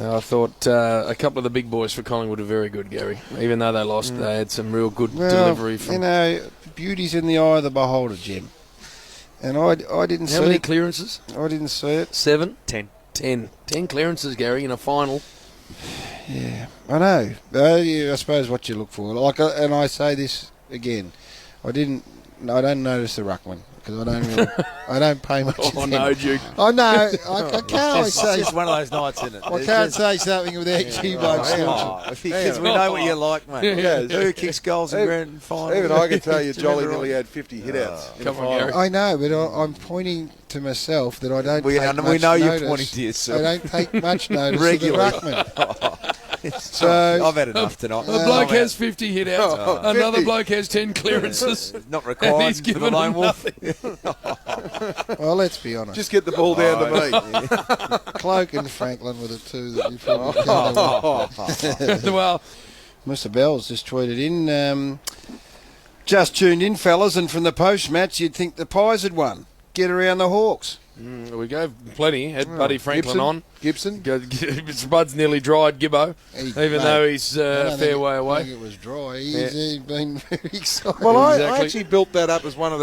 I thought a couple of the big boys for Collingwood were very good, Gary. Even though they lost, they had some real good delivery from... Beauty's in the eye of the beholder, Jim. And I didn't see it. How many clearances? I didn't see it. 7? 10 clearances, Gary, in a final. Yeah, I know. I suppose what you look for. And I say this again. I don't notice the ruckman. Because I don't pay much attention. Oh, no, Duke. I know. I can't say... It's one of those nights, isn't it? I can't say something without you blokes. Because we know what you're like, mate. Yeah. Who kicks goals in grand final? Even I can tell you Jolly nearly had 50 hit-outs. Come on, Gary. I know, but I'm pointing to myself that I don't we take much know notice. you're pointing to yourself. I don't take much notice regularly. of the ruckman. So I've had enough tonight. A bloke has 50 hit-outs. Another bloke has 10 clearances. Not required. And he's for given the lone wolf. Well, let's be honest. Just get the ball down to me. Cloak and Franklin were the two that you probably covered. Well, Mr. Bell's just tweeted in, just tuned in, fellas, and from the post-match, you'd think the Pies had won. Get around the Hawks. there we go. Plenty. Had Buddy Franklin on. Gibson. Spud's nearly dried Gibbo, even though he's a fair way I away. think it was dry. He's been very excited. Well, I Exactly. actually built that up as one of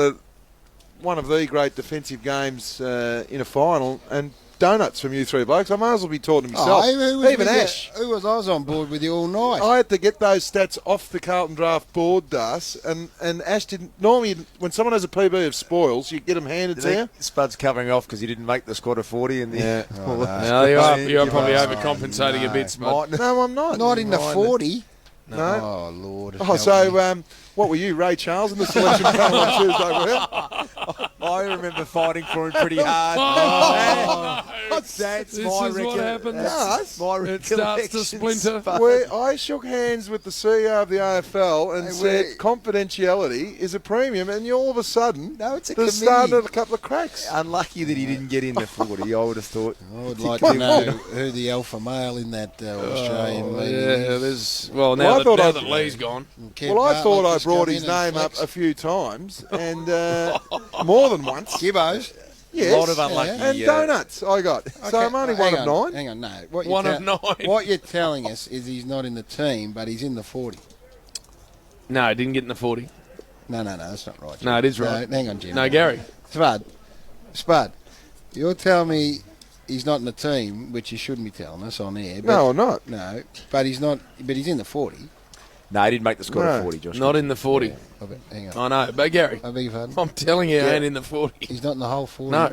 the great defensive games in a final, and donuts from you three blokes. I might as well be talking to myself. Even Ash. I was on board with you all night. I had to get those stats off the Carlton draft board, Das, and Ash didn't. Normally, when someone has a PB of spoils, you get them handed to you. Spud's covering off because he didn't make the squad of 40 in the... Yeah. No, you're probably overcompensating a bit, Spud. No, I'm not. Not in the 40. No. Oh, Lord. Oh, help so me. what were you, Ray Charles, in the selection panel on Tuesday? Were you? I remember fighting for him pretty hard. That's This my is what happens. Yes. My It starts to splinter. Where I shook hands with the CEO of the AFL and said confidentiality is a premium, and you all of a sudden No, it's a there's committee. started a couple of cracks. Unlucky that he didn't get in the 40, I would have thought. I would like to know who the alpha male in that Australian meeting Yeah, is. there's... Well, Well, I now thought that I'd- Lee's gone. Kev Well, I Bartlett thought I just brought come his in and name up flexed. a few times, and more than once. Gibbos. Yes. A lot of unlucky. And donuts I got. So I'm only one of 9. Hang on, no. One of 9. What you're telling us is he's not in the team, but he's in the 40. No, he didn't get in the 40. No, that's not right. Jim. No, it is right. No, hang on, Jim. No, Gary. Spud, you're telling me he's not in the team, which you shouldn't be telling us on air. But, No, I'm not. No, but he's not. But he's in the 40. No, he didn't make the squad No. of 40, Josh. Not in the 40. Hang on. I know, but Gary, I beg your pardon? I'm telling you, he ain't in the 40. He's not in the whole 40. No.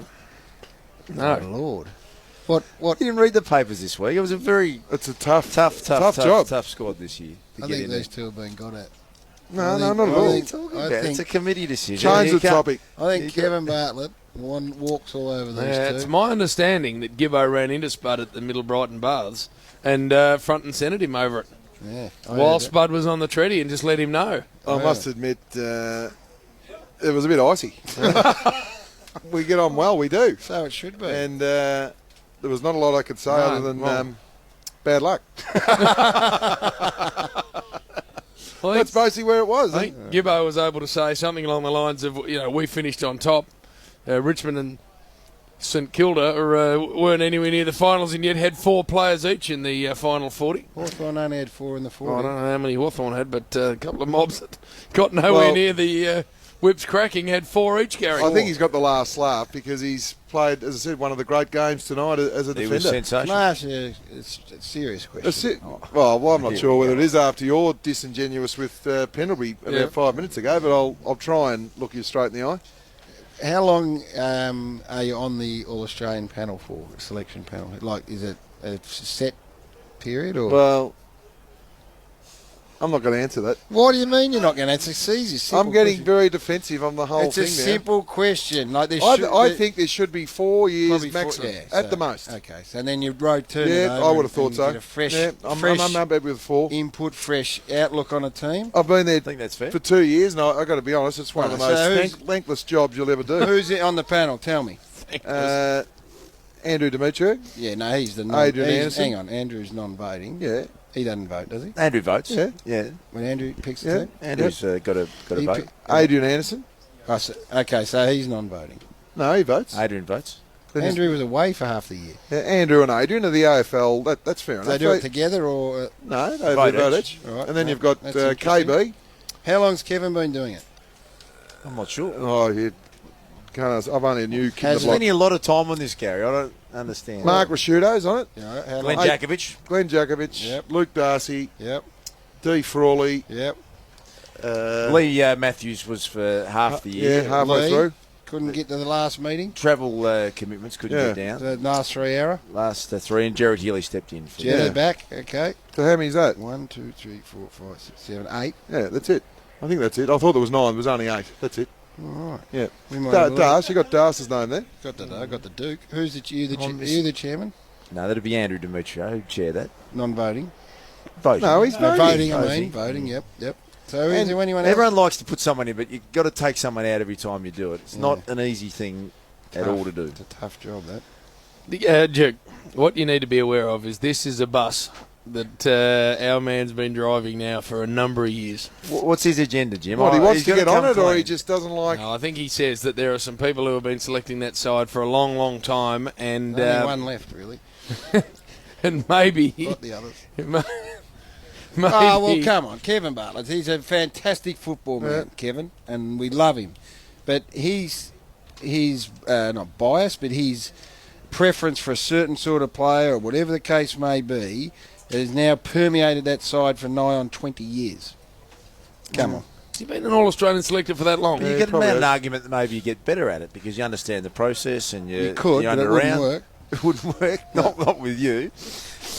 Oh, Lord. What? You didn't read the papers this week. It was a very It's a tough tough job. squad this year. I think these two have been got at. No, not at all. It's a committee decision. Change You the can't- topic. I think Kevin Bartlett walks all over these Yeah, two. it's my understanding that Gibbo ran into Spud at the Middle Brighton Baths and front and centered him over it Yeah. while Spud was on the treaty and just let him know. I must admit, it was a bit icy. We get on well, we do. So it should be. And there was not a lot I could say other than bad luck. Well, That's basically where it was. I think Gibbo was able to say something along the lines of, we finished on top. Richmond and St Kilda weren't anywhere near the finals and yet had 4 players each in the final 40. Hawthorn only had 4 in the 40. I don't know how many Hawthorn had, but a couple of mobs that got nowhere near the whips cracking had 4 each, Gary. I think he's got the last laugh because he's played, as I said, one of the great games tonight as a He was defender. sensational. No, it's a serious question. Well, I'm not sure whether it is after you're disingenuous with Pendlebury about 5 minutes ago, but I'll try and look you straight in the eye. How long are you on the All-Australian panel for, selection panel? Like, is it a set period? Or Well, I'm not going to answer that. what do you mean you're not going to answer? It's easy. Simple I'm getting question. very defensive on the whole It's thing a now. simple question. Like I think there should be 4 years probably maximum, yeah, at so- the most. Okay, so then you rotate it Yeah, over I would have thought and so. get a fresh, I'm fresh happy with 4. input, fresh outlook on a team. I've been there I think that's fair. for 2 years, and I've got to be honest, it's one of the Right, so most thankless jobs you'll ever do. Who's on the panel? Tell me. Andrew Demetriou. Yeah, no, he's the Adrian Anderson. Hang on, Andrew's non-voting. Yeah. He doesn't vote, does he? Andrew votes. Yeah. Yeah. When Andrew picks the Yeah. team? Andrew's got a He vote. pick- Adrian Anderson. Okay, so he's non-voting. No, he votes. Adrian votes. Andrew was away for half the year. Yeah, Andrew and Adrian of the AFL. That's fair enough. They do it together or... No, they vote vote each. each. Right, And then no, you've got that's interesting. KB. How long's Kevin been doing it? I'm not sure. Oh, you can't. I've only a new kid. Has in the block. Spending a lot of time on this, Gary. I don't understand. Mark Rasciuto's on it. Yeah, how Glenn long? Jakovic. Glenn Jakovic. Yep. Luke Darcy. Yep, D. Frawley. yep. Lee Matthews was for half the year. Yeah, halfway Lee. through. Couldn't get to the last meeting. Travel commitments couldn't Yeah. get down. The last 3 hour. Last 3, and Jared Healy stepped in. For Jenny Yeah. back. Okay. So how many's that? 1, 2, 3, 4, 5, 6, 7, 8. Yeah, that's it. I think that's it. I thought there was 9. There was only 8. That's it. All right. Yeah. We might have a look. Das. You got Das's name there. Got the Duke. Who's the you On this- the chairman? No, that'd be Andrew Demetrio who'd chair that. Non-voting. Voting. No, he's No, voting. voting. Voting. Yep. So is there anyone else? Everyone likes to put someone in, but you've got to take someone out every time you do it. It's not Yeah. an easy thing at Tough. all to do. It's a tough job, that. Duke, what you need to be aware of is this is a bus that our man's been driving now for a number of years. What's his agenda, Jim? What, he wants he's to gotta get on come it, or he clean. just doesn't like... No, I think he says that there are some people who have been selecting that side for a long, long time, and Only one left, really. and maybe Got the others. maybe Oh, well, come on. Kevin Bartlett. He's a fantastic football man, Kevin, and we love him. But he's not biased, but his preference for a certain sort of player, or whatever the case may be, has now permeated that side for nigh on 20 years. Come on. Has he been an All-Australian selector for that long? But you get an argument that maybe you get better at it because you understand the process and You could, you're but it under wouldn't around. work. It wouldn't work. Not with you.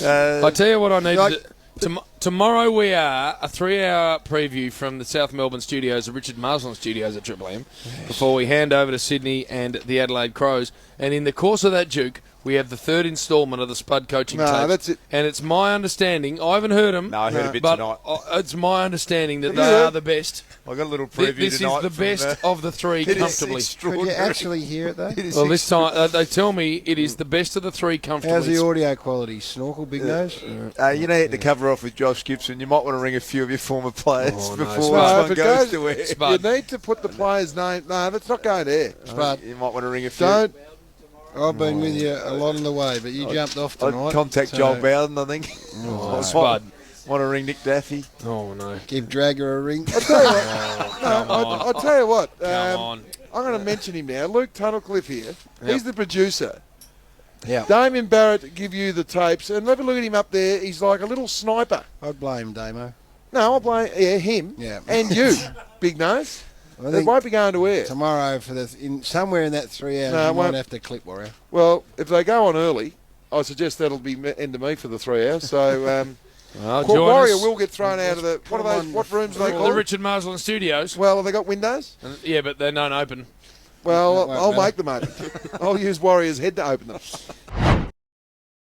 I tell you what I need Like- to tomorrow we are a 3-hour preview from the South Melbourne studios, the Richard Marsland studios at Triple M, before we hand over to Sydney and the Adelaide Crows. And in the course of that, Duke, we have the third instalment of the Spud coaching No, tapes. that's it. And it's my understanding, I haven't heard them, No, I heard a bit but tonight. it's my understanding that Have they you heard? are the best. I got a little preview This is tonight the from, best of the three it is comfortably. Could you extraordinary. actually hear it, though? It is Well, this time, they tell me it is the best of the three comfortably. How's the audio quality? Snorkel, big nose? you know, to cover off with Josh Gibson, you might want to ring a few of your former players Oh, no, before Spud. this No, one if it goes goes- to air. Spud. You need to put the player's name... No, that's not going there. Spud, You might want to ring a few. Don't... I've been with you a lot of the way, but you jumped off tonight. I'd contact so Joel Bowden, I think. Oh, Spud. Want to ring Nick Daffy. Oh, no. Give Dragger a ring. I'll tell you what. Come on. I'll tell you what. Come on. I'm going to mention him now. Luke Tunnelcliffe here. He's the producer. Yeah. Damien Barrett give you the tapes, and have a look at him up there. He's like a little sniper. I'd blame Damo. No, I'll blame him Yeah. and you, big nose. I It think won't be going to air. tomorrow for somewhere in that 3 hours, No, it you might won't. have to clip Warrior. Well, if they go on early, I suggest that'll be end of me for the 3 hours. So Well, join Warrior us. will get thrown out of the what are those? What rooms are they The called? Richard Marsland studios. Well, have they got windows? Yeah, but they don't open. Well, That won't I'll matter. make them open. I'll use Warrior's head to open them.